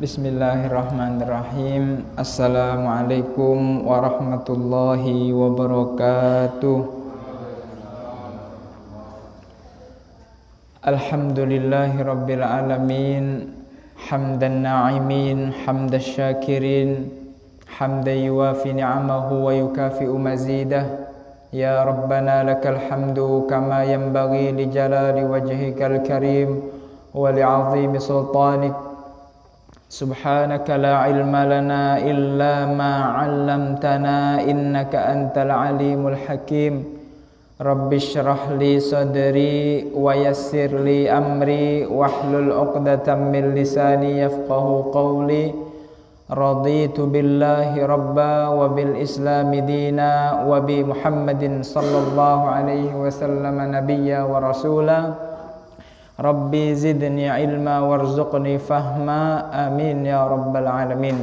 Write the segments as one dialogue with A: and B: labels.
A: Bismillahirrahmanirrahim. Assalamualaikum warahmatullahi wabarakatuh. Alhamdulillahi rabbil alamin. Hamdan na'imin, hamdan syakirin, hamdan yuwafi ni'amahu wa yukafi'u mazidah. Ya Rabbana lakal hamdu kama yanbaghi li jalali wajhikal karim wa li'azimi sultanik. Subhanaka la ilma lana illa ma 'allamtana innaka antal alimul hakim. Rabbi shrah li sadri wa yassir li amri wahlul 'uqdatam min lisani yafqahu qawli. Raditu billahi rabba wa bil islami dina wa bi Muhammadin sallallahu alaihi wasallam nabiyya wa rasula. Rabbi zidni ilma warzuqni fahma, amin ya rabbal alamin.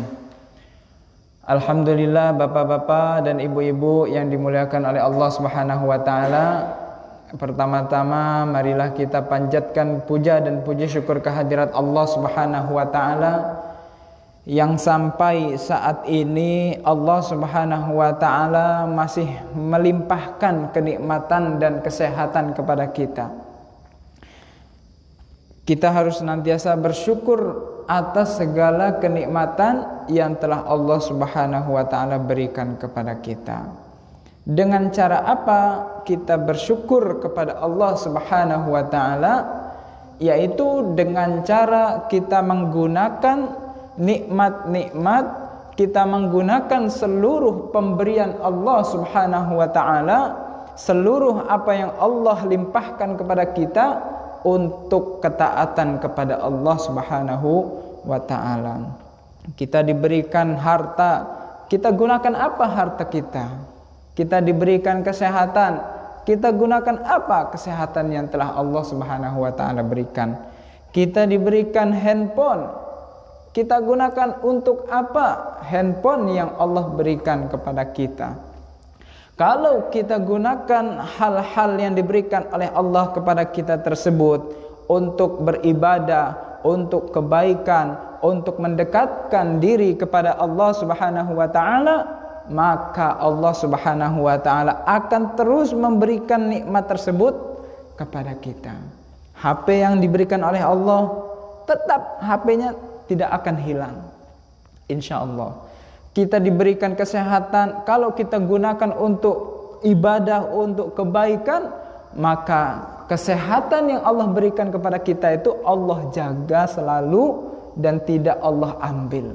A: Alhamdulillah, bapak-bapak dan ibu-ibu yang dimuliakan oleh Allah Subhanahu wa taala. Pertama-tama marilah kita panjatkan puja dan puji syukur kehadirat Allah Subhanahu wa taala yang sampai saat ini Allah Subhanahu wa taala masih melimpahkan kenikmatan dan kesehatan kepada kita. Kita harus senantiasa bersyukur atas segala kenikmatan yang telah Allah Subhanahu wa taala berikan kepada kita. Dengan cara apa kita bersyukur kepada Allah Subhanahu wa taala? Yaitu dengan cara kita menggunakan nikmat-nikmat, kita menggunakan seluruh pemberian Allah Subhanahu wa taala, seluruh apa yang Allah limpahkan kepada kita untuk ketaatan kepada Allah Subhanahu wa taala. Kita diberikan harta, kita gunakan apa harta kita? Kita diberikan kesehatan, kita gunakan apa kesehatan yang telah Allah Subhanahu wa taala berikan? Kita diberikan handphone, kita gunakan untuk apa handphone yang Allah berikan kepada kita? Kalau kita gunakan hal-hal yang diberikan oleh Allah kepada kita tersebut untuk beribadah, untuk kebaikan, untuk mendekatkan diri kepada Allah Subhanahu wa taala, maka Allah Subhanahu wa taala akan terus memberikan nikmat tersebut kepada kita. HP yang diberikan oleh Allah, tetap HP-nya tidak akan hilang, insyaallah. Kita diberikan kesehatan, kalau kita gunakan untuk ibadah, untuk kebaikan, maka kesehatan yang Allah berikan kepada kita itu Allah jaga selalu dan tidak Allah ambil.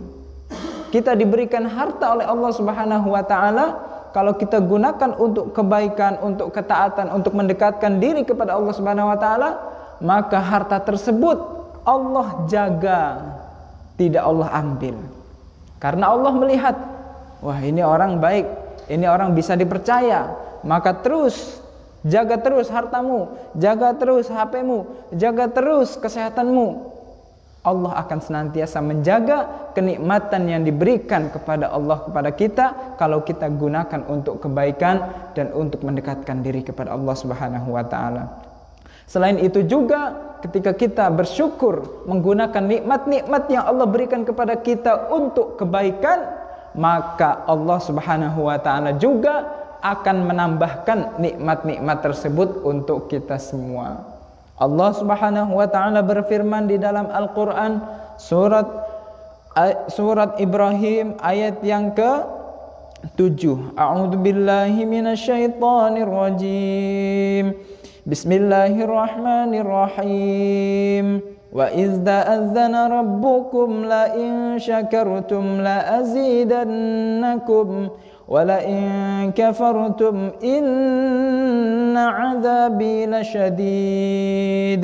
A: Kita diberikan harta oleh Allah Subhanahu wa taala, kalau kita gunakan untuk kebaikan, untuk ketaatan, untuk mendekatkan diri kepada Allah Subhanahu wa taala, maka harta tersebut Allah jaga, tidak Allah ambil. Karena Allah melihat, wah ini orang baik, ini orang bisa dipercaya, maka terus jaga terus hartamu, jaga terus HP-mu, jaga terus kesehatanmu. Allah akan senantiasa menjaga kenikmatan yang diberikan kepada Allah kepada kita kalau kita gunakan untuk kebaikan dan untuk mendekatkan diri kepada Allah Subhanahu wa taala. Selain itu juga ketika kita bersyukur menggunakan nikmat-nikmat yang Allah berikan kepada kita untuk kebaikan, maka Allah Subhanahu wa taala juga akan menambahkan nikmat-nikmat tersebut untuk kita semua. Allah Subhanahu wa taala berfirman di dalam Al-Qur'an surat Ibrahim ayat yang ke-7. A'udzu billahi minasyaitonir rajim. Bismillahirrahmanirrahim. Wa iz ta'azzana rabbukum la in syakartum la azidannakum wa la in kafartum inna 'adzabi lasyadid.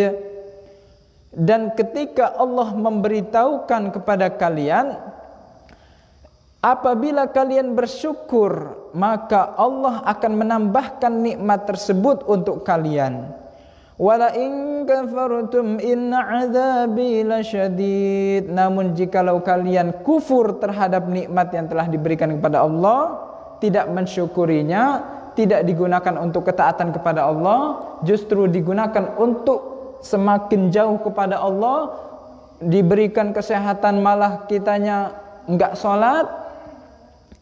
A: Dan ketika Allah memberitahukan kepada kalian, apabila kalian bersyukur, maka Allah akan menambahkan nikmat tersebut untuk kalian. Wala in kafartum inna 'adzabi lasyadid. Namun jikalau kalian kufur terhadap nikmat yang telah diberikan kepada Allah, tidak mensyukurinya, tidak digunakan untuk ketaatan kepada Allah, justru digunakan untuk semakin jauh kepada Allah, diberikan kesehatan malah kitanya enggak sholat.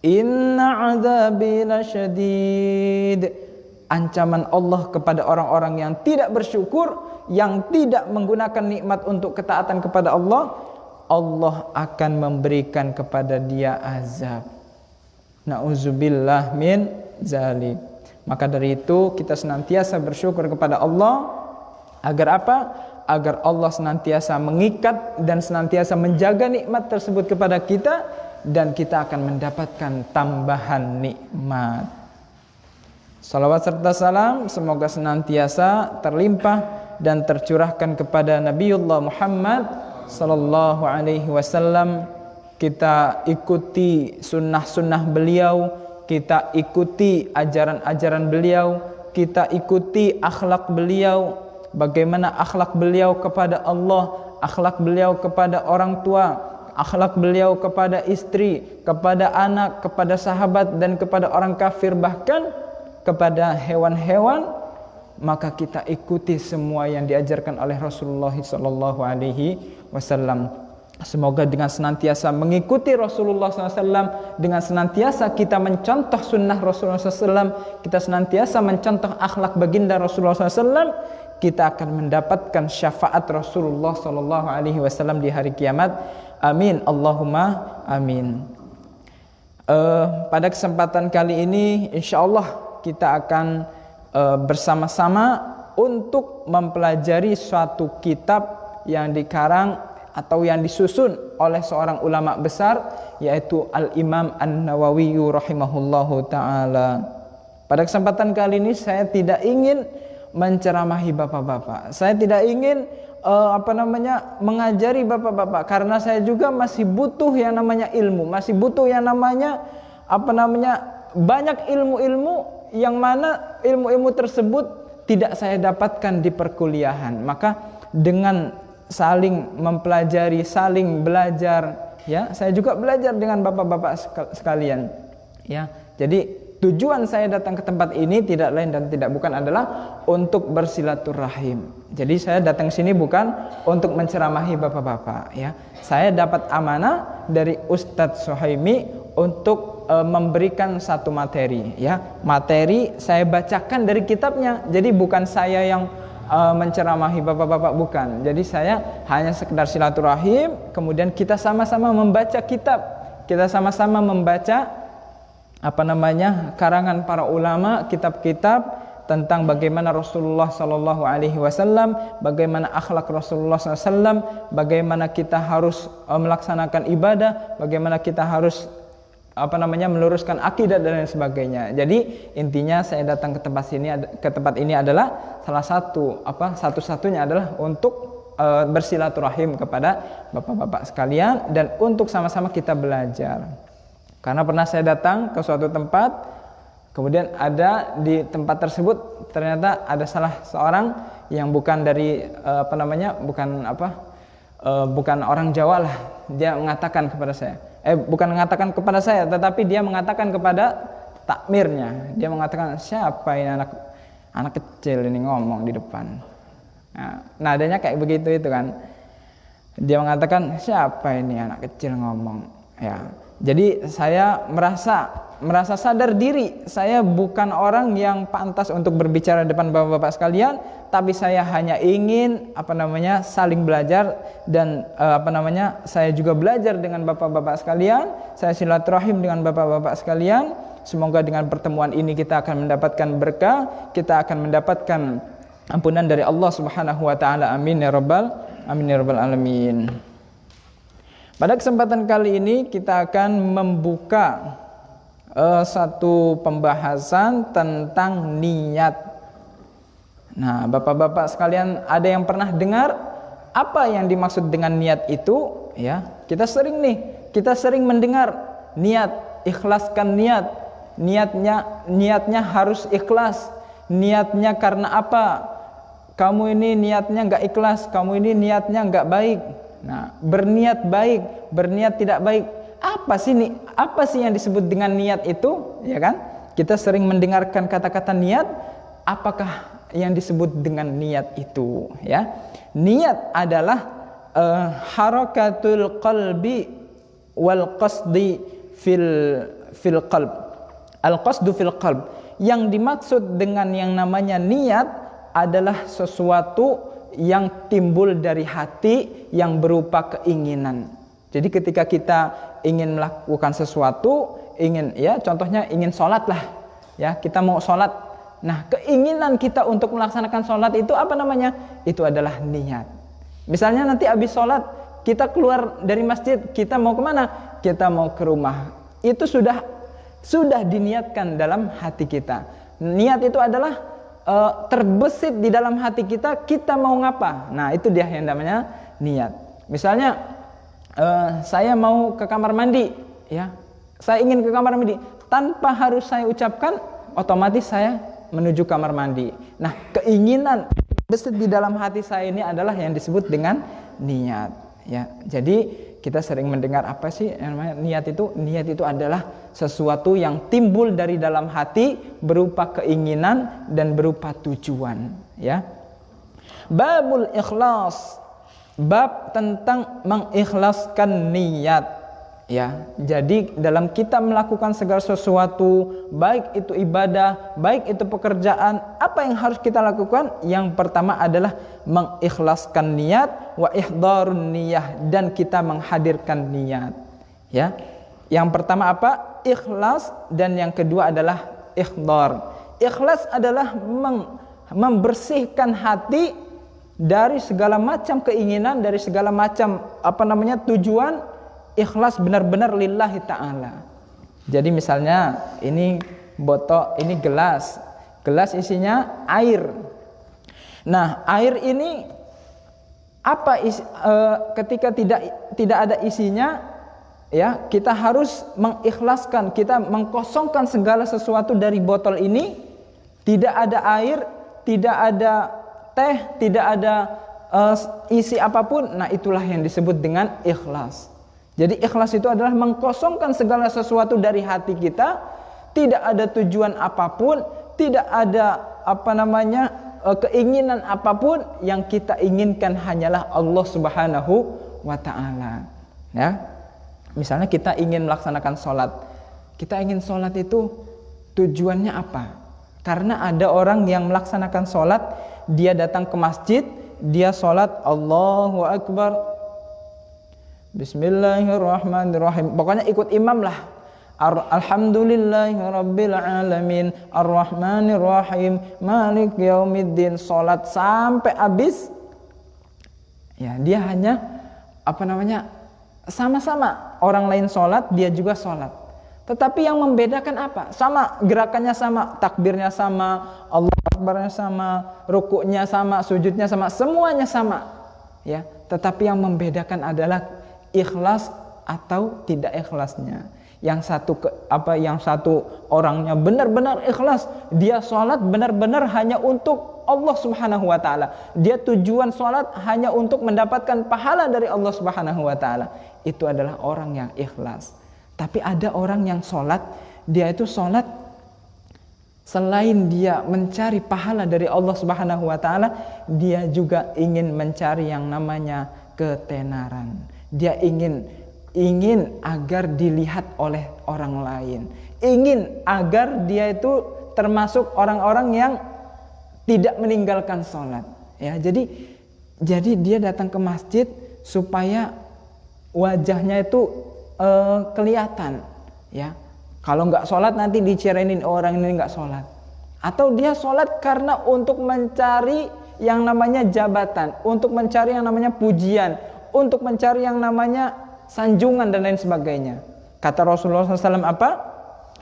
A: Inna azabi lasyadid. Ancaman Allah kepada orang-orang yang tidak bersyukur, yang tidak menggunakan nikmat untuk ketaatan kepada Allah, Allah akan memberikan kepada dia azab. Na'udzubillah min zalik. Maka dari itu kita senantiasa bersyukur kepada Allah. Agar apa? Agar Allah senantiasa mengikat dan senantiasa menjaga nikmat tersebut kepada kita, dan kita akan mendapatkan tambahan nikmat. Salawat serta salam semoga senantiasa terlimpah dan tercurahkan kepada Nabiullah Muhammad sallallahu alaihi wasallam. Kita ikuti sunnah-sunnah beliau, kita ikuti ajaran-ajaran beliau, kita ikuti akhlak beliau, bagaimana akhlak beliau kepada Allah, akhlak beliau kepada orang tua, akhlak beliau kepada istri, kepada anak, kepada sahabat, dan kepada orang kafir, bahkan kepada hewan-hewan. Maka kita ikuti semua yang diajarkan oleh Rasulullah sallallahu alaihi wasallam. Semoga dengan senantiasa mengikuti Rasulullah SAW, dengan senantiasa kita mencontoh sunnah Rasulullah SAW, kita senantiasa mencontoh akhlak baginda Rasulullah SAW, kita akan mendapatkan syafaat Rasulullah SAW di hari kiamat. Amin, Allahumma amin. Pada kesempatan kali ini, insya Allah kita akan bersama-sama untuk mempelajari suatu kitab yang dikarang atau yang disusun oleh seorang ulama besar, yaitu Al-Imam An-Nawawi rahimahullahu ta'ala. Pada kesempatan kali ini saya tidak ingin menceramahi bapak-bapak, saya tidak ingin mengajari bapak-bapak, karena saya juga masih butuh yang namanya ilmu, masih butuh yang namanya banyak ilmu-ilmu yang mana ilmu-ilmu tersebut tidak saya dapatkan di perkuliahan. Maka dengan saling mempelajari, saling belajar, ya, saya juga belajar dengan bapak-bapak sekalian, ya. Jadi tujuan saya datang ke tempat ini tidak lain dan tidak bukan adalah untuk bersilaturahim. Jadi saya datang sini bukan untuk menceramahi bapak-bapak, ya. Saya dapat amanah dari Ustadz Suhaimi untuk memberikan satu materi, ya. Materi saya bacakan dari kitabnya. Jadi bukan saya yang menceramahi bapak-bapak, bukan. Jadi saya hanya sekedar silaturahim, kemudian kita sama-sama membaca kitab, kita sama-sama membaca karangan para ulama, kitab-kitab tentang bagaimana Rasulullah sallallahu alaihi wasallam, bagaimana akhlak Rasulullah sallallahu alaihi wasallam, bagaimana kita harus melaksanakan ibadah, bagaimana kita harus meluruskan akidah dan lain sebagainya. Jadi intinya saya datang ke tempat ini adalah satu-satunya adalah untuk bersilaturahim kepada bapak-bapak sekalian dan untuk sama-sama kita belajar. Karena pernah saya datang ke suatu tempat, kemudian ada di tempat tersebut ternyata ada salah seorang yang bukan dari bukan orang Jawa lah. Dia mengatakan kepada saya, bukan mengatakan kepada saya, tetapi dia mengatakan kepada takmirnya. Dia mengatakan, siapa ini anak kecil ini ngomong di depan. Nah, nadanya kayak begitu itu kan. Dia mengatakan, siapa ini anak kecil ngomong. Ya. Jadi saya merasa sadar diri, saya bukan orang yang pantas untuk berbicara depan bapak-bapak sekalian, tapi saya hanya ingin saling belajar dan saya juga belajar dengan bapak-bapak sekalian, saya silaturahim dengan bapak-bapak sekalian. Semoga dengan pertemuan ini kita akan mendapatkan berkah, kita akan mendapatkan ampunan dari Allah Subhanahu wa taala. Amin ya rabbal alamin. Pada kesempatan kali ini kita akan membuka satu pembahasan tentang niat. Nah, bapak-bapak sekalian, ada yang pernah dengar apa yang dimaksud dengan niat itu? Ya, kita sering mendengar niat, ikhlaskan niat. Niatnya harus ikhlas. Niatnya karena apa? Kamu ini niatnya enggak ikhlas, kamu ini niatnya enggak baik. Nah, berniat baik, berniat tidak baik. Apa sih yang disebut dengan niat itu? Ya kan? Kita sering mendengarkan kata-kata niat. Apakah yang disebut dengan niat itu? Ya, niat adalah harakatul qalbi wal qasdi fil qalb. Al qasdu fil qalb. Yang dimaksud dengan yang namanya niat adalah sesuatu yang timbul dari hati yang berupa keinginan. Jadi ketika kita ingin melakukan sesuatu, ingin ya contohnya ingin sholat lah, ya kita mau sholat. Nah keinginan kita untuk melaksanakan sholat itu apa namanya? Itu adalah niat. Misalnya nanti habis sholat kita keluar dari masjid, kita mau kemana? Kita mau ke rumah. Itu sudah diniatkan dalam hati kita. Niat itu adalah terbesit di dalam hati kita, kita mau ngapa. Nah itu dia yang namanya niat. Misalnya saya mau ke kamar mandi, ya. Saya ingin ke kamar mandi, tanpa harus saya ucapkan, otomatis saya menuju kamar mandi. Nah, keinginan besit di dalam hati saya ini adalah yang disebut dengan niat, ya. Jadi kita sering mendengar apa sih yang namanya niat itu? Niat itu adalah sesuatu yang timbul dari dalam hati berupa keinginan dan berupa tujuan, ya. Babul ikhlas. Bab tentang mengikhlaskan niat, ya. Jadi dalam kita melakukan segala sesuatu, baik itu ibadah, baik itu pekerjaan, apa yang harus kita lakukan? Yang pertama adalah mengikhlaskan niat, wa ihdarun niyah, dan kita menghadirkan niat, ya. Yang pertama apa? Ikhlas, dan yang kedua adalah ihdar. Ikhlas adalah membersihkan hati dari segala macam keinginan, dari segala macam tujuan. Ikhlas benar-benar lillahi ta'ala. Jadi misalnya ini botol, ini gelas isinya air. Nah air ini ketika tidak ada isinya, ya kita harus mengikhlaskan, kita mengkosongkan segala sesuatu dari botol ini. Tidak ada air, tidak ada teh, tidak ada isi apapun. Nah itulah yang disebut dengan ikhlas. Jadi ikhlas itu adalah mengkosongkan segala sesuatu dari hati kita. Tidak ada tujuan apapun, tidak ada keinginan apapun. Yang kita inginkan hanyalah Allah Subhanahu wa ta'ala, ya. Misalnya kita ingin melaksanakan sholat. Kita ingin sholat itu tujuannya apa? Karena ada orang yang melaksanakan sholat, dia datang ke masjid, dia sholat Allahu Akbar, Bismillahirrahmanirrahim, pokoknya ikut imam lah. Alhamdulillahirabbil alamin, Arrahmanirrahim, Malik yaumiddin. Sholat sampai habis, ya dia hanya sama-sama orang lain sholat, dia juga sholat. Tetapi yang membedakan apa? Sama, gerakannya sama, takbirnya sama, Allah Akbarnya sama, rukuknya sama, sujudnya sama, semuanya sama, ya. Tetapi yang membedakan adalah ikhlas atau tidak ikhlasnya. Yang satu orangnya benar-benar ikhlas, dia sholat benar-benar hanya untuk Allah Subhanahu wa ta'ala. Dia tujuan sholat hanya untuk mendapatkan pahala dari Allah Subhanahu wa ta'ala. Itu adalah orang yang ikhlas. Tapi ada orang yang sholat, dia itu sholat selain dia mencari pahala dari Allah Subhanahu wa ta'ala, dia juga ingin mencari yang namanya ketenaran. Dia ingin agar dilihat oleh orang lain, ingin agar dia itu termasuk orang-orang yang tidak meninggalkan sholat, ya. Jadi dia datang ke masjid supaya wajahnya itu kelihatan, ya. Kalau nggak sholat nanti dicerainin orang ini nggak sholat. Atau dia sholat karena untuk mencari yang namanya jabatan, untuk mencari yang namanya pujian, untuk mencari yang namanya sanjungan dan lain sebagainya. Kata Rasulullah SAW apa?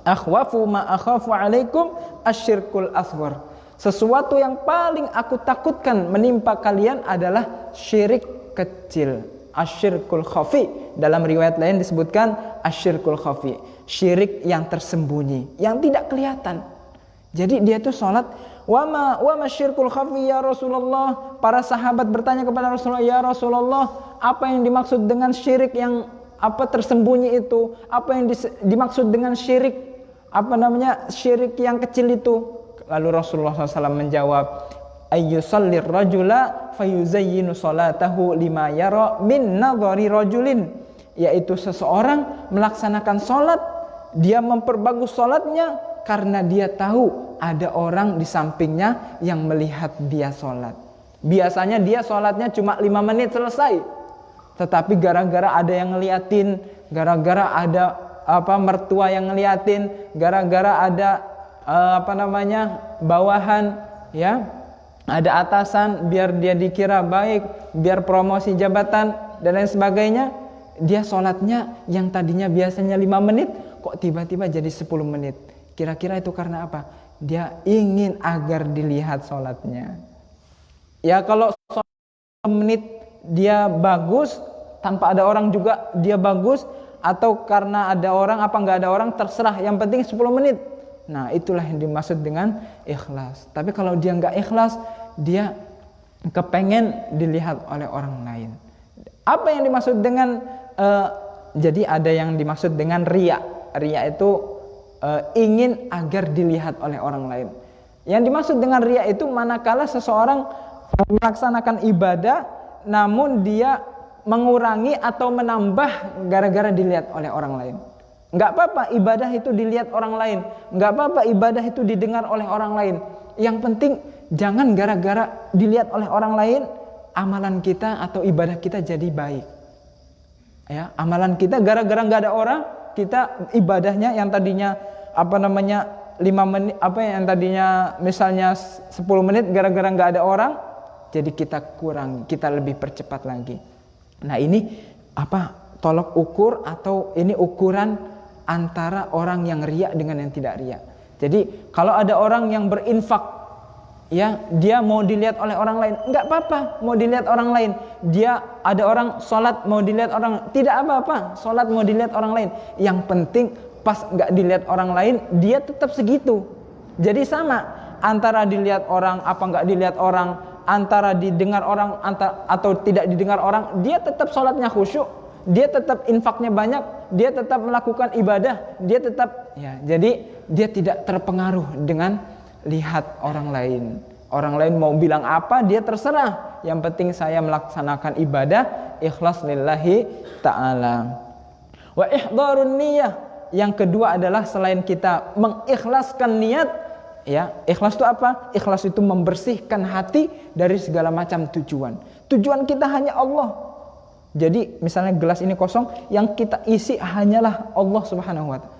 A: Akhwafu ma akhafu alaikum asyirkul asghar. Sesuatu yang paling aku takutkan menimpa kalian adalah syirik kecil, asyirkul khafi. Dalam riwayat lain disebutkan asyirkul khafi, syirik yang tersembunyi, yang tidak kelihatan. Jadi dia tuh sholat, wama syirkul khafi ya Rasulullah. Para sahabat bertanya kepada Rasulullah, ya Rasulullah, apa yang dimaksud dengan syirik yang tersembunyi itu? Apa yang dimaksud dengan syirik syirik yang kecil itu? Lalu Rasulullah SAW menjawab, ayyusallir rajula fayuzayyinu salatahu lima yara min nadhari rajulin, yaitu seseorang melaksanakan salat, dia memperbagus salatnya karena dia tahu ada orang di sampingnya yang melihat dia salat. Biasanya dia salatnya cuma 5 menit selesai, tetapi gara-gara ada yang ngeliatin, gara-gara ada mertua yang ngeliatin, gara-gara ada bawahan, ya, ada atasan, biar dia dikira baik, biar promosi jabatan dan lain sebagainya, dia sholatnya yang tadinya biasanya 5 menit kok tiba-tiba jadi 10 menit. Kira-kira itu karena apa? Dia ingin agar dilihat sholatnya. Ya, kalau 10 menit dia bagus, tanpa ada orang juga dia bagus, atau karena ada orang apa nggak ada orang, terserah, yang penting 10 menit. Nah, itulah yang dimaksud dengan ikhlas. Tapi kalau dia nggak ikhlas, dia kepengen dilihat oleh orang lain. Apa yang dimaksud dengan jadi ada yang dimaksud dengan riya. Riya itu ingin agar dilihat oleh orang lain. Yang dimaksud dengan riya itu manakala seseorang melaksanakan ibadah namun dia mengurangi atau menambah gara-gara dilihat oleh orang lain. Enggak apa-apa ibadah itu dilihat orang lain, enggak apa-apa ibadah itu didengar oleh orang lain. Yang penting jangan gara-gara dilihat oleh orang lain amalan kita atau ibadah kita jadi baik. Ya, amalan kita gara-gara enggak ada orang, kita ibadahnya yang tadinya 5 menit, yang tadinya misalnya 10 menit, gara-gara enggak ada orang, jadi kita kurang, kita lebih percepat lagi. Nah, ini tolok ukur atau ini ukuran antara orang yang riya dengan yang tidak riya. Jadi kalau ada orang yang berinfak, ya, dia mau dilihat oleh orang lain, enggak apa-apa mau dilihat orang lain. Dia ada orang sholat mau dilihat orang, tidak apa-apa sholat mau dilihat orang lain. Yang penting pas enggak dilihat orang lain, dia tetap segitu. Jadi sama antara dilihat orang apa enggak dilihat orang, antara didengar orang atau tidak didengar orang, dia tetap sholatnya khusyuk, dia tetap infaknya banyak, dia tetap melakukan ibadah, dia tetap, ya, jadi dia tidak terpengaruh dengan lihat orang lain. Orang lain mau bilang apa, dia terserah. Yang penting saya melaksanakan ibadah ikhlas lillahi ta'ala. Wa ihdharun niyah. Yang kedua adalah selain kita mengikhlaskan niat, ya, ikhlas itu apa? Ikhlas itu membersihkan hati dari segala macam tujuan. Tujuan kita hanya Allah. Jadi misalnya gelas ini kosong, yang kita isi hanyalah Allah Subhanahu wa ta'ala.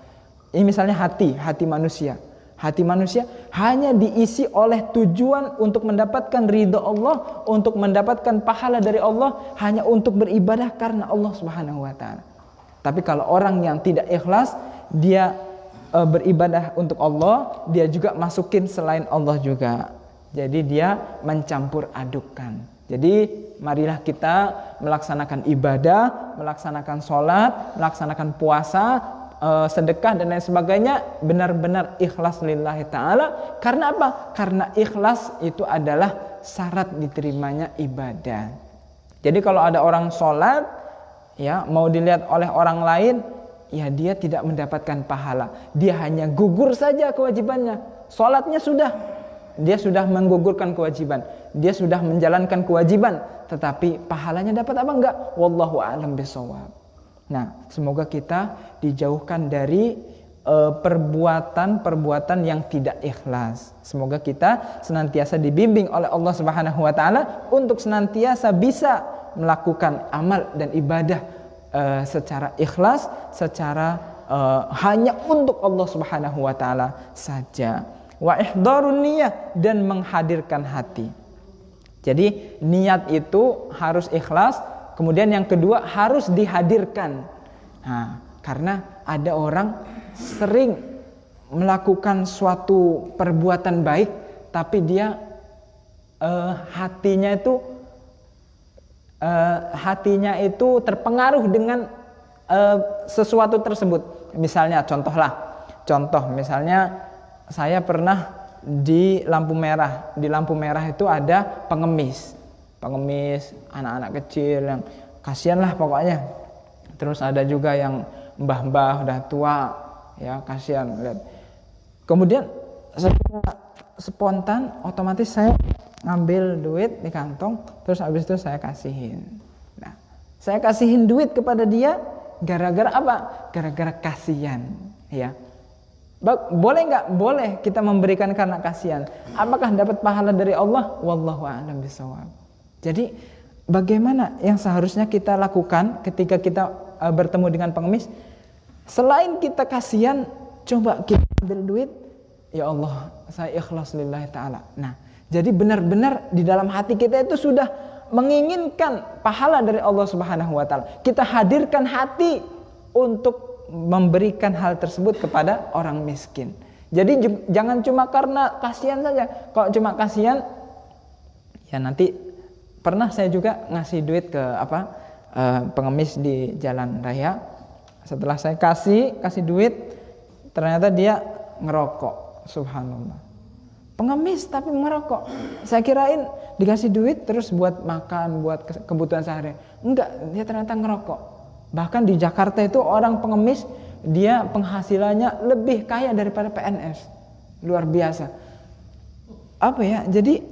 A: Ini misalnya hati manusia. Hati manusia hanya diisi oleh tujuan untuk mendapatkan ridha Allah, untuk mendapatkan pahala dari Allah, hanya untuk beribadah karena Allah Subhanahu wa ta'ala. Tapi kalau orang yang tidak ikhlas, dia beribadah untuk Allah, dia juga masukin selain Allah juga. Jadi dia mencampur adukkan. Jadi marilah kita melaksanakan ibadah, melaksanakan sholat, melaksanakan puasa, sedekah dan lain sebagainya benar-benar ikhlas lillahi ta'ala. Karena apa? Karena ikhlas itu adalah syarat diterimanya ibadah. Jadi kalau ada orang sholat, ya, mau dilihat oleh orang lain, ya, dia tidak mendapatkan pahala. Dia hanya gugur saja kewajibannya. Sholatnya sudah, dia sudah menggugurkan kewajiban, dia sudah menjalankan kewajiban, tetapi pahalanya dapat apa enggak? Wallahu a'lam bishawab. Nah, semoga kita dijauhkan dari perbuatan-perbuatan yang tidak ikhlas. Semoga kita senantiasa dibimbing oleh Allah Subhanahu wa ta'ala untuk senantiasa bisa melakukan amal dan ibadah secara ikhlas, secara hanya untuk Allah Subhanahu wa ta'ala saja. Wa ihdharun niyah, dan menghadirkan hati. Jadi niat itu harus ikhlas. Kemudian yang kedua harus dihadirkan. Nah, karena ada orang sering melakukan suatu perbuatan baik, tapi dia hatinya itu terpengaruh dengan sesuatu tersebut. Misalnya contoh misalnya saya pernah di lampu merah. Di lampu merah itu ada pengemis, anak-anak kecil yang kasihan lah pokoknya. Terus ada juga yang mbah-mbah udah tua, ya, kasihan lihat. Kemudian secara spontan otomatis saya ngambil duit di kantong, terus habis itu saya kasihin. Nah, saya kasihin duit kepada dia gara-gara apa? Gara-gara kasihan, ya. Boleh nggak? Boleh kita memberikan karena kasihan. Apakah dapat pahala dari Allah? Wallahu a'lam bishawab. Jadi bagaimana yang seharusnya kita lakukan ketika kita bertemu dengan pengemis? Selain kita kasihan, coba kita ambil duit, ya Allah, saya ikhlas lillahi ta'ala. Nah, jadi benar-benar di dalam hati kita itu sudah menginginkan pahala dari Allah Subhanahu wa taala. Kita hadirkan hati untuk memberikan hal tersebut kepada orang miskin. Jadi jangan cuma karena kasihan saja. Kalau cuma kasihan, ya nanti pernah saya juga ngasih duit ke pengemis di jalan raya. Setelah saya kasih duit, ternyata dia ngerokok. Subhanallah. Pengemis tapi merokok. Saya kirain dikasih duit terus buat makan, buat kebutuhan sehari. Enggak, dia ternyata ngerokok. Bahkan di Jakarta itu orang pengemis, dia penghasilannya lebih kaya daripada PNS. Luar biasa. Apa ya? Jadi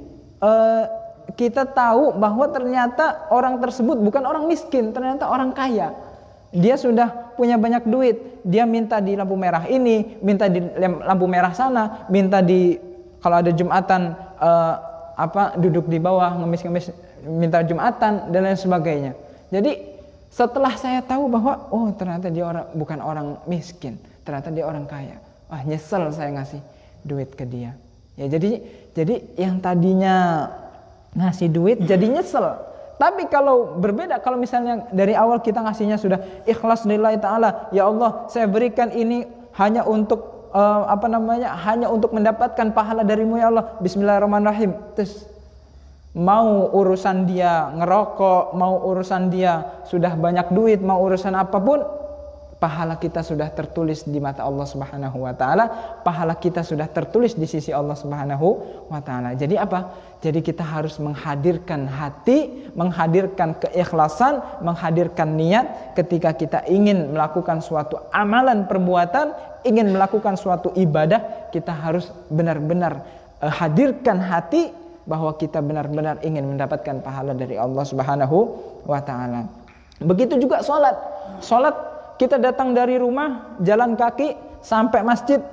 A: kita tahu bahwa ternyata orang tersebut bukan orang miskin, ternyata orang kaya. Dia sudah punya banyak duit. Dia minta di lampu merah ini, minta di lampu merah sana, minta di kalau ada Jumatan duduk di bawah ngemis-ngemis minta Jumatan dan lain sebagainya. Jadi setelah saya tahu bahwa ternyata dia bukan orang miskin, ternyata dia orang kaya. Wah, nyesel saya ngasih duit ke dia. Ya jadi yang tadinya ngasih duit jadi nyesel. Tapi kalau berbeda, kalau misalnya dari awal kita ngasihnya sudah ikhlas lillahi ta'ala, ya Allah, saya berikan ini hanya untuk hanya untuk mendapatkan pahala darimu ya Allah. Bismillahirrahmanirrahim. Terus mau urusan dia ngerokok, mau urusan dia sudah banyak duit, mau urusan apapun, pahala kita sudah tertulis di mata Allah Subhanahu wa taala, pahala kita sudah tertulis di sisi Allah Subhanahu wa taala. Jadi apa? Jadi kita harus menghadirkan hati, menghadirkan keikhlasan, menghadirkan niat ketika kita ingin melakukan suatu amalan perbuatan, ingin melakukan suatu ibadah, kita harus benar-benar hadirkan hati bahwa kita benar-benar ingin mendapatkan pahala dari Allah Subhanahu wa taala. Begitu juga salat. Salat kita datang dari rumah, jalan kaki sampai masjid,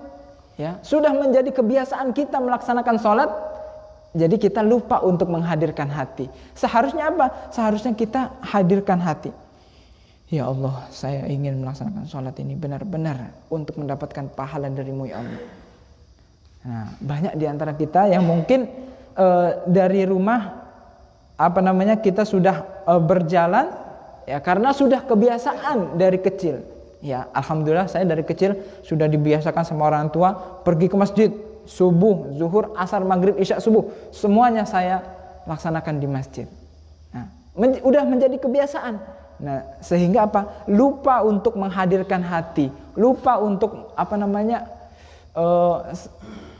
A: ya, sudah menjadi kebiasaan kita melaksanakan salat. Jadi kita lupa untuk menghadirkan hati. Seharusnya apa? Seharusnya kita hadirkan hati. Ya Allah, saya ingin melaksanakan salat ini benar-benar untuk mendapatkan pahala dari-Mu ya Allah. Nah, banyak di antara kita yang mungkin dari rumah kita sudah berjalan ya karena sudah kebiasaan dari kecil. Ya, alhamdulillah saya dari kecil sudah dibiasakan sama orang tua pergi ke masjid subuh, zuhur, asar, maghrib, isya, subuh, semuanya saya laksanakan di masjid. Nah, udah menjadi kebiasaan. Nah, sehingga apa? Lupa untuk menghadirkan hati, lupa untuk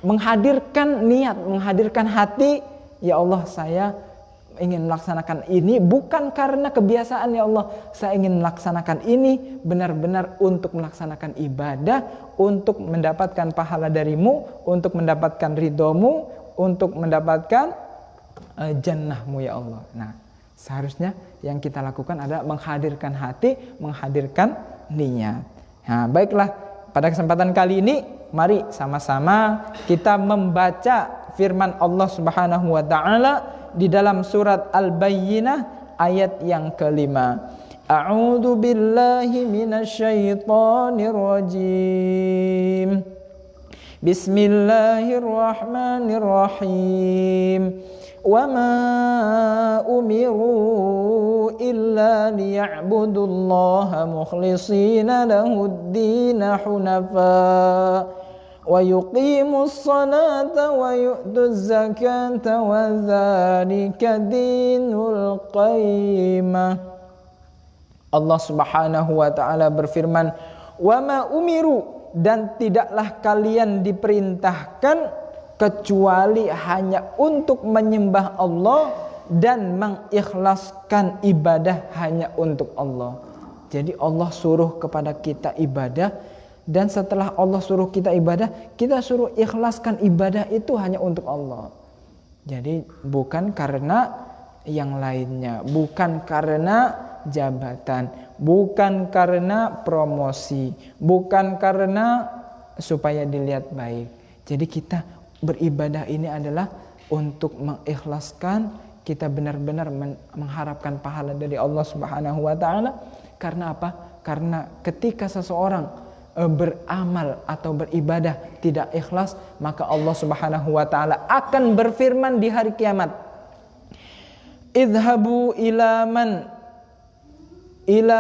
A: menghadirkan niat, menghadirkan hati. Ya Allah, saya ingin melaksanakan ini bukan karena kebiasaan ya Allah. Saya ingin melaksanakan ini benar-benar untuk melaksanakan ibadah, untuk mendapatkan pahala dari-Mu, untuk mendapatkan ridho-Mu, untuk mendapatkan jannah-Mu ya Allah. Nah, seharusnya yang kita lakukan adalah menghadirkan hati, menghadirkan niat. Nah, baiklah, pada kesempatan kali ini mari sama-sama kita membaca firman Allah Subhanahu wa taala di dalam surat Al-Bayyinah ayat yang kelima. A'udzu billahi minasyaitonir rajim. Bismillahirrahmanirrahim. Wa ma umiru illa liya'budullaha mukhlishina lahud-din hunafa wa yuqimus salata wa yu'tuz zakata wa dzalika dinul qayyimah. Allah Subhanahu wa taala berfirman, "Wa ma umiru," dan tidaklah kalian diperintahkan kecuali hanya untuk menyembah Allah dan mengikhlaskan ibadah hanya untuk Allah. Jadi Allah suruh kepada kita ibadah, dan setelah Allah suruh kita ibadah, kita suruh ikhlaskan ibadah itu hanya untuk Allah. Jadi bukan karena yang lainnya, bukan karena jabatan, bukan karena promosi, bukan karena supaya dilihat baik. Jadi kita beribadah ini adalah untuk mengikhlaskan, kita benar-benar mengharapkan pahala dari Allah Subhanahu wa taala. Karena apa? Karena ketika seseorang beramal atau beribadah tidak ikhlas, maka Allah Subhanahu wa taala akan berfirman di hari kiamat, idhabu ila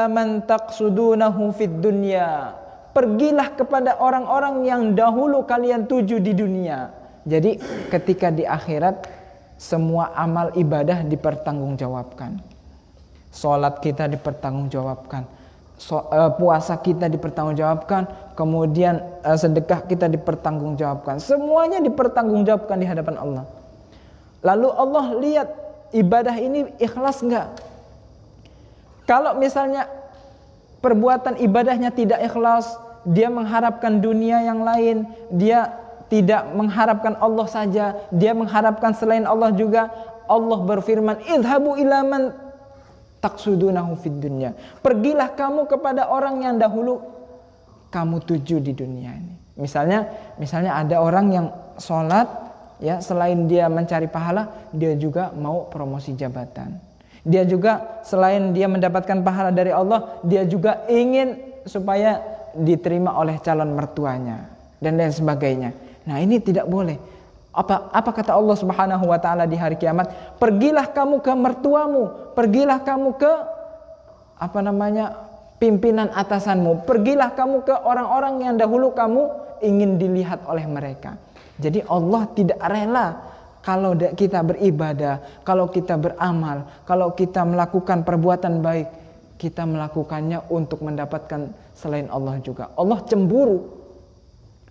A: man taqsudunahu fid dunya. Pergilah kepada orang-orang yang dahulu kalian tuju di dunia. Jadi ketika di akhirat semua amal ibadah dipertanggungjawabkan. Salat kita dipertanggungjawabkan, puasa kita dipertanggungjawabkan, kemudian sedekah kita dipertanggungjawabkan. Semuanya dipertanggungjawabkan di hadapan Allah. Lalu Allah lihat ibadah ini ikhlas enggak? Kalau misalnya perbuatan ibadahnya tidak ikhlas, dia mengharapkan dunia yang lain, dia tidak mengharapkan Allah saja, dia mengharapkan selain Allah juga, Allah berfirman, idhabu ila man taqsudunahu fid dunya. Pergilah kamu kepada orang yang dahulu kamu tuju di dunia ini. Misalnya ada orang yang sholat, ya, selain dia mencari pahala, dia juga mau promosi jabatan. Dia juga selain dia mendapatkan pahala dari Allah, dia juga ingin supaya diterima oleh calon mertuanya dan lain sebagainya. Nah, ini tidak boleh. Apa kata Allah Subhanahu wa taala di hari kiamat? Pergilah kamu ke mertuamu, pergilah kamu ke pimpinan atasanmu, pergilah kamu ke orang-orang yang dahulu kamu ingin dilihat oleh mereka. Jadi Allah tidak rela kalau kita beribadah, kalau kita beramal, kalau kita melakukan perbuatan baik, kita melakukannya untuk mendapatkan selain Allah juga. Allah cemburu.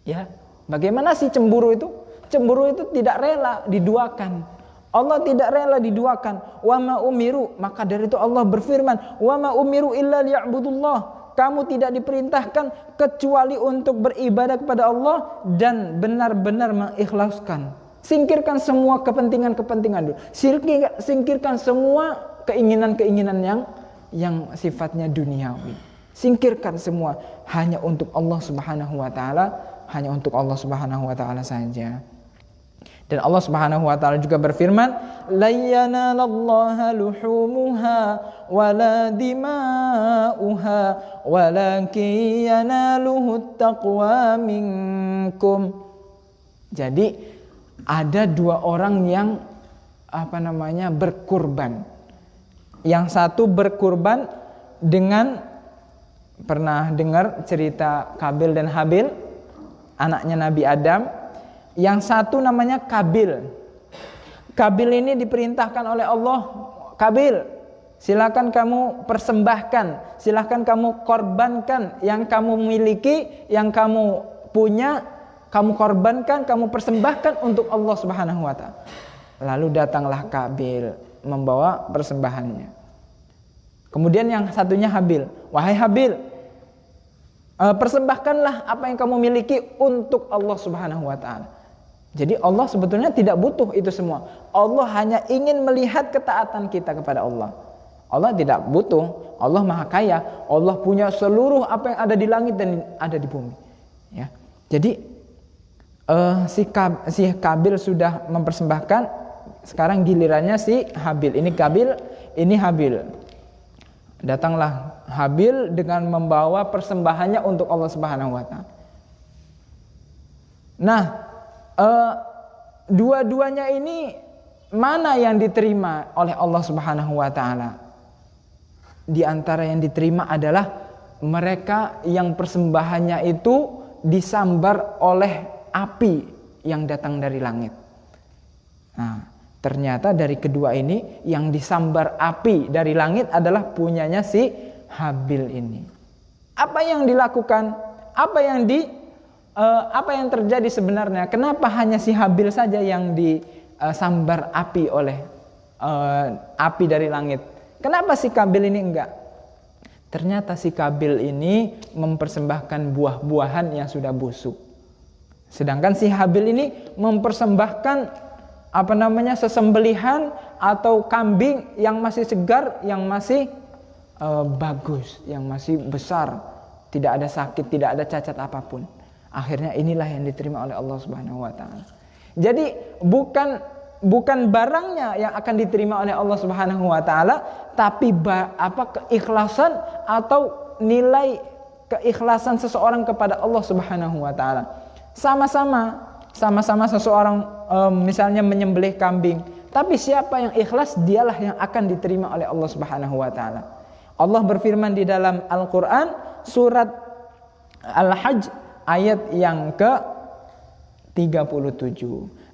A: Ya, bagaimana sih cemburu itu? Cemburu itu tidak rela diduakan. Allah tidak rela diduakan. Wa ma umiru, maka dari itu Allah berfirman, wa ma umiru illa liya'budullah. Kamu tidak diperintahkan kecuali untuk beribadah kepada Allah dan benar-benar mengikhlaskan. Singkirkan semua kepentingan-kepentingan dulu. Singkirkan semua keinginan-keinginan yang sifatnya duniawi. Singkirkan semua hanya untuk Allah Subhanahu wa taala, hanya untuk Allah Subhanahu wa taala saja. Dan Allah Subhanahu wa taala juga berfirman, la yanalallaha luhumuha wala dima'uha walakin yanaluhu taqwa minkum. Jadi ada dua orang yang berkurban. Yang satu berkurban dengan, pernah dengar cerita Kabil dan Habil, anaknya Nabi Adam. Yang satu namanya Kabil. Kabil ini diperintahkan oleh Allah, Kabil, silakan kamu persembahkan, silakan kamu korbankan yang kamu miliki, yang kamu punya, kamu korbankan, kamu persembahkan untuk Allah Subhanahu wa taala. Lalu datanglah Kabil membawa persembahannya. Kemudian yang satunya Habil, wahai Habil, persembahkanlah apa yang kamu miliki untuk Allah Subhanahu wa taala. Jadi Allah sebetulnya tidak butuh itu semua. Allah hanya ingin melihat ketaatan kita kepada Allah. Allah tidak butuh, Allah Maha Kaya, Allah punya seluruh apa yang ada di langit dan ada di bumi. Ya. Jadi si Kabil sudah mempersembahkan, sekarang gilirannya si Habil. Ini Kabil, ini Habil. Datanglah Habil dengan membawa persembahannya untuk Allah Subhanahu wa taala. Nah, dua-duanya ini mana yang diterima oleh Allah Subhanahu wa taala? Di antara yang diterima adalah mereka yang persembahannya itu disambar oleh api yang datang dari langit. Nah, ternyata dari kedua ini yang disambar api dari langit adalah punyanya si Habil ini. Apa yang dilakukan? Apa yang terjadi sebenarnya? Kenapa hanya si Habil saja yang disambar api oleh api dari langit? Kenapa si Kabil ini enggak? Ternyata si Kabil ini mempersembahkan buah-buahan yang sudah busuk. Sedangkan si Habil ini mempersembahkan sesembelihan atau kambing yang masih segar, yang masih bagus, yang masih besar, tidak ada sakit, tidak ada cacat apapun. Akhirnya inilah yang diterima oleh Allah Subhanahu wa taala. Jadi bukan barangnya yang akan diterima oleh Allah Subhanahu wa taala, tapi keikhlasan atau nilai keikhlasan seseorang kepada Allah Subhanahu wa taala. Sama-sama seseorang misalnya menyembelih kambing, tapi siapa yang ikhlas, dialah yang akan diterima oleh Allah Subhanahu wa taala. Allah berfirman di dalam Al-Qur'an surat Al-Hajj ayat yang ke-37.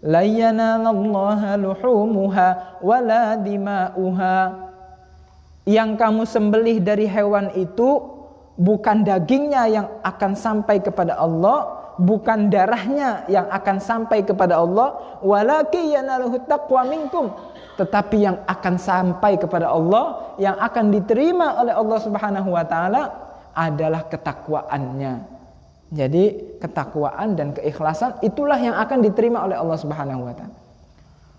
A: La yanalallaha luhumuha wala dima'uha. Yang kamu sembelih dari hewan itu bukan dagingnya yang akan sampai kepada Allah, bukan darahnya yang akan sampai kepada Allah, walakin yanaluhu taqwa minkum, tetapi yang akan sampai kepada Allah, yang akan diterima oleh Allah Subhanahu wa taala adalah ketakwaannya. Jadi ketakwaan dan keikhlasan itulah yang akan diterima oleh Allah Subhanahu wa taala.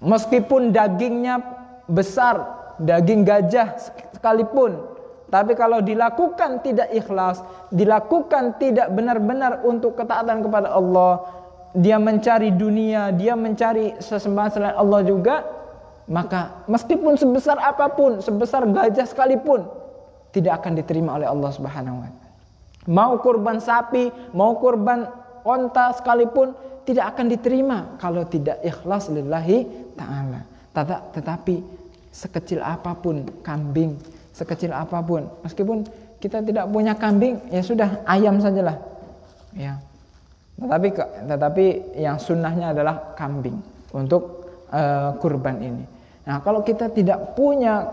A: Meskipun dagingnya besar, daging gajah sekalipun, tapi kalau dilakukan tidak ikhlas, dilakukan tidak benar-benar untuk ketaatan kepada Allah, dia mencari dunia, dia mencari sesembahan selain Allah juga, maka meskipun sebesar apapun, sebesar gajah sekalipun, tidak akan diterima oleh Allah Subhanahu wa taala. Mau kurban sapi, mau kurban onta sekalipun tidak akan diterima kalau tidak ikhlas lillahi ta'ala. Tetapi sekecil apapun kambing, sekecil apapun, meskipun kita tidak punya kambing, ya sudah, ayam sajalah. Ya. Tetapi yang sunnahnya adalah kambing untuk kurban ini. Nah, kalau kita tidak punya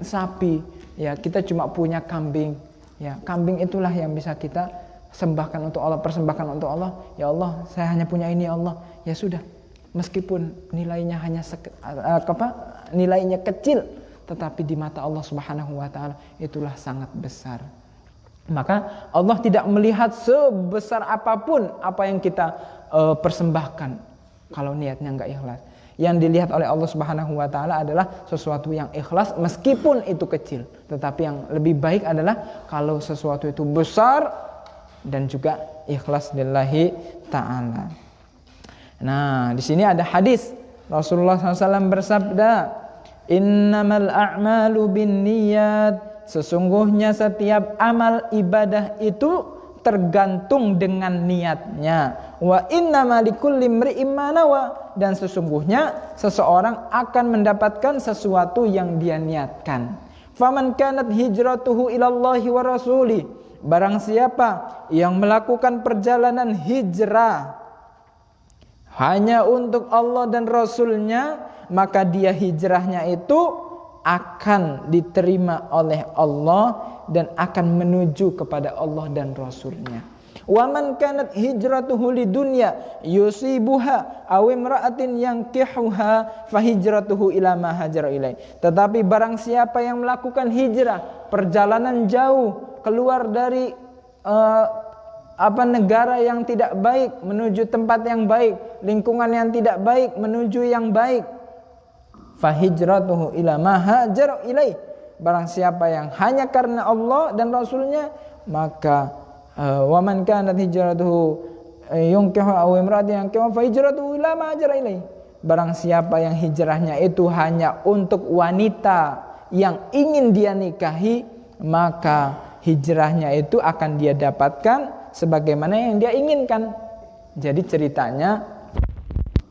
A: sapi, ya kita cuma punya kambing. Ya, kambing itulah yang bisa kita sembahkan untuk Allah, persembahkan untuk Allah. Ya Allah, saya hanya punya ini ya Allah. Ya sudah, meskipun nilainya hanya nilainya kecil, tetapi di mata Allah Subhanahu wa taala itulah sangat besar. Maka Allah tidak melihat sebesar apapun apa yang kita persembahkan kalau niatnya enggak ikhlas. Yang dilihat oleh Allah Subhanahu wa taala adalah sesuatu yang ikhlas meskipun itu kecil. Tetapi yang lebih baik adalah kalau sesuatu itu besar dan juga ikhlas lillahi ta'ala. Nah, di sini ada hadis Rasulullah SAW bersabda, "Innamal a'malu binniyat." Sesungguhnya setiap amal ibadah itu tergantung dengan niatnya. Wa innama likulli imri'in ma nawa, dan sesungguhnya seseorang akan mendapatkan sesuatu yang dia niatkan. Faman kanat hijratuhu ilallahi wa rasuli, barang siapa yang melakukan perjalanan hijrah hanya untuk Allah dan Rasulnya, maka dia hijrahnya itu akan diterima oleh Allah dan akan menuju kepada Allah dan Rasulnya. Wa man kanat hijratuhu lidunya yusibuha aw imra'atin yankihuha fahijratuhu ila ma hajara ilai. Tetapi barang siapa yang melakukan hijrah, perjalanan jauh keluar dari negara yang tidak baik menuju tempat yang baik, lingkungan yang tidak baik menuju yang baik, fahijratuhu ila ma hajara ilai. Barang siapa yang hanya karena Allah dan Rasulnya, maka wa man kanat hijratuhu yunkihu aw imra'atin yankihu fa hijratuhu ila ma hajara ilaihi. Barang siapa yang hijrahnya itu hanya untuk wanita yang ingin dia nikahi, maka hijrahnya itu akan dia dapatkan sebagaimana yang dia inginkan. Jadi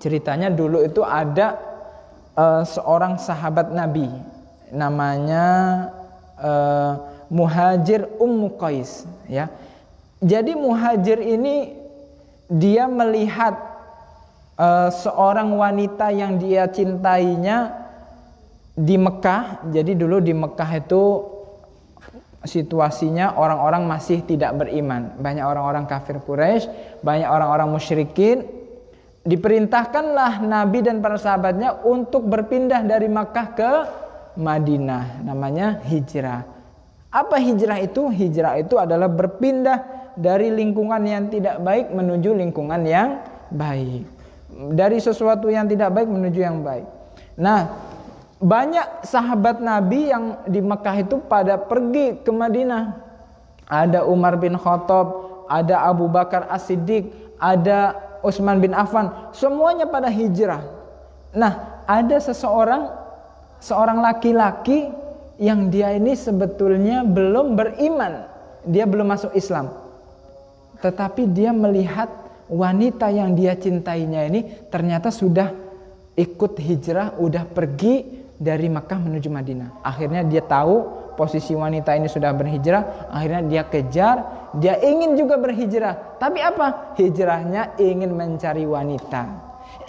A: ceritanya dulu itu ada seorang sahabat Nabi namanya Muhajir Ummu Qais, ya. Jadi Muhajir ini dia melihat seorang wanita yang dia cintainya di Mekah. Jadi dulu di Mekah itu situasinya orang-orang masih tidak beriman. Banyak orang-orang kafir Quraisy, banyak orang-orang musyrikin. Diperintahkanlah Nabi dan para sahabatnya untuk berpindah dari Makkah ke Madinah. Namanya hijrah. Apa hijrah itu? Hijrah itu adalah berpindah dari lingkungan yang tidak baik menuju lingkungan yang baik. dari sesuatu yang tidak baik menuju yang baik. Nah, banyak sahabat Nabi yang di Mekah itu pada pergi ke Madinah. Ada Umar bin Khattab, ada Abu Bakar As-Siddiq, ada Utsman bin Affan, semuanya pada hijrah. Nah, ada seorang laki-laki yang dia ini sebetulnya belum beriman, dia belum masuk Islam. Tetapi dia melihat wanita yang dia cintainya ini ternyata sudah ikut hijrah, udah pergi dari Makkah menuju Madinah. Akhirnya dia tahu posisi wanita ini sudah berhijrah, akhirnya dia kejar, dia ingin juga berhijrah. Tapi apa? Hijrahnya ingin mencari wanita,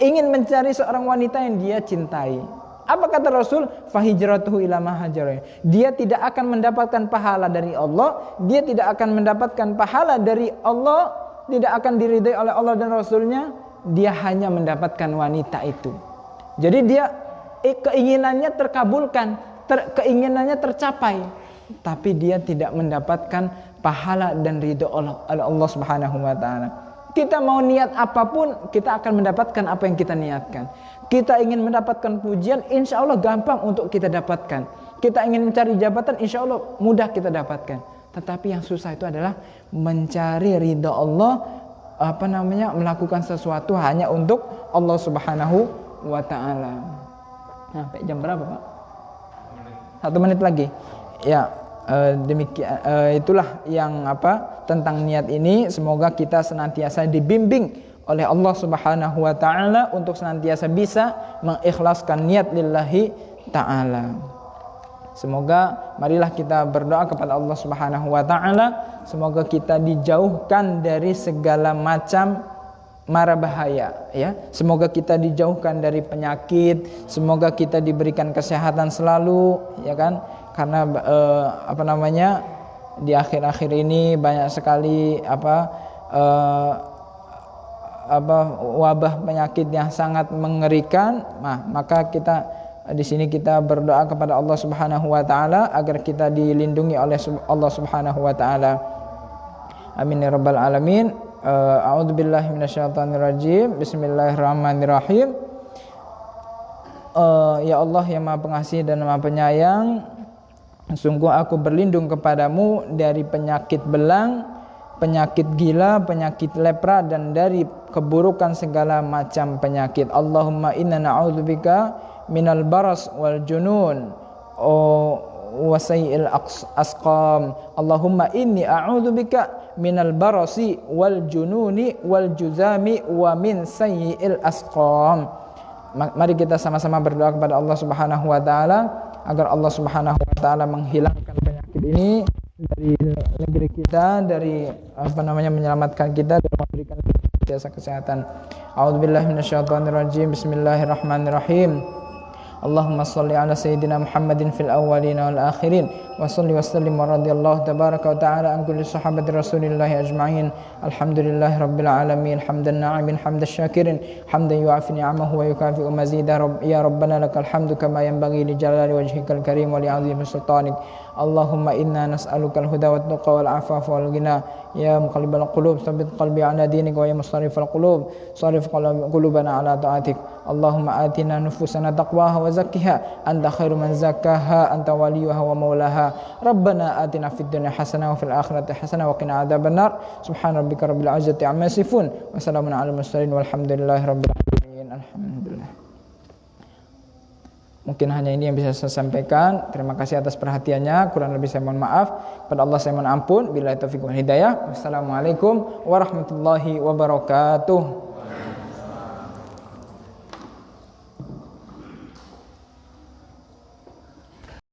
A: ingin mencari seorang wanita yang dia cintai. Apa kata Rasul? Fahijratuhu ila ma hajara. Dia tidak akan mendapatkan pahala dari Allah, dia tidak akan mendapatkan pahala dari Allah, tidak akan diridai oleh Allah dan Rasulnya, dia hanya mendapatkan wanita itu. Jadi dia keinginannya terkabulkan, keinginannya tercapai, tapi dia tidak mendapatkan pahala dan ridho oleh Allah Subhanahu wa taala. Kita mau niat apapun, kita akan mendapatkan apa yang kita niatkan. Kita ingin mendapatkan pujian, insya Allah gampang untuk kita dapatkan. Kita ingin mencari jabatan, insya Allah mudah kita dapatkan. Tetapi yang susah itu adalah mencari ridha Allah, melakukan sesuatu hanya untuk Allah Subhanahu wa taala. Nah, jam berapa, Pak? 1 menit lagi. Ya, demikian itulah yang tentang niat ini. Semoga kita senantiasa dibimbing oleh Allah Subhanahu wa taala untuk senantiasa bisa mengikhlaskan niat lillahi taala. Semoga marilah kita berdoa kepada Allah Subhanahu wa taala, semoga kita dijauhkan dari segala macam mara bahaya, ya. Semoga kita dijauhkan dari penyakit, semoga kita diberikan kesehatan selalu, ya kan? Karena di akhir-akhir ini banyak sekali wabah penyakit yang sangat mengerikan. Nah, maka kita di sini kita berdoa kepada Allah Subhanahu wa taala agar kita dilindungi oleh Allah Subhanahu wa taala. Amin ya rabbal alamin. A'udzubillahi minasyaitonirrajim. Bismillahirrahmanirrahim. Ya Allah yang Maha Pengasih dan Maha Penyayang, sungguh aku berlindung kepadamu dari penyakit belang, penyakit gila, penyakit lepra, dan dari keburukan segala macam penyakit. Allahumma inna na'udzubika minal baras wal junun wa sayyi'il asqam. Allahumma inni a'udzubika minal barasi wal jununi wal juzami wa min sayyi'il asqam. Mari kita sama-sama berdoa kepada Allah Subhanahu wa taala agar Allah Subhanahu wa taala menghilangkan penyakit ini dari negeri kita, dari menyelamatkan kita dan memberikan jasa kesehatan. A'udzubillahi minasyaitonirrajim. Bismillahirrahmanirrahim. Allahumma shalli ala sayyidina Muhammadin fil awwalin wal akhirin wa shalli wa sallim wa radiyallahu tabaraka wa ta'ala an kulli sahabati rasulillahi ajma'in. Alhamdulillahi rabbil alamin, hamdan na'imin, hamdan syakirin, hamdan yu'afi ni'amahu wa yukafi'u mazida. Ya rabbana lakal hamdu kama yanbaghi li jalali wajhikal karim wa li 'azimi sultanik. Allahumma inna nas'alukal huda wat tuqa wal afafa wal ghina. Ya muqallibal qulub tsabbit qalbi ala dinik, wa ya musarrifal qulub sarif qulubana ala ta'atik. Allahumma atina nufusana taqwaha wa zakkiha anta khairu man zakkaha anta waliyuha wa maulaha. Rabbana atina fid dunya hasanah wa fil akhirati hasanah wa qina adzabannar. Subhana rabbika rabbil izzati amma yasifun wa salamun alal mursalin walhamdulillahi rabbil alamin. Alhamdulillah. Mungkin hanya ini yang bisa saya sampaikan. Terima kasih atas perhatiannya. Kurang lebih saya mohon maaf. Kepada Allah saya mohon ampun. Billahi taufiq wal hidayah. Wassalamualaikum warahmatullahi wabarakatuh.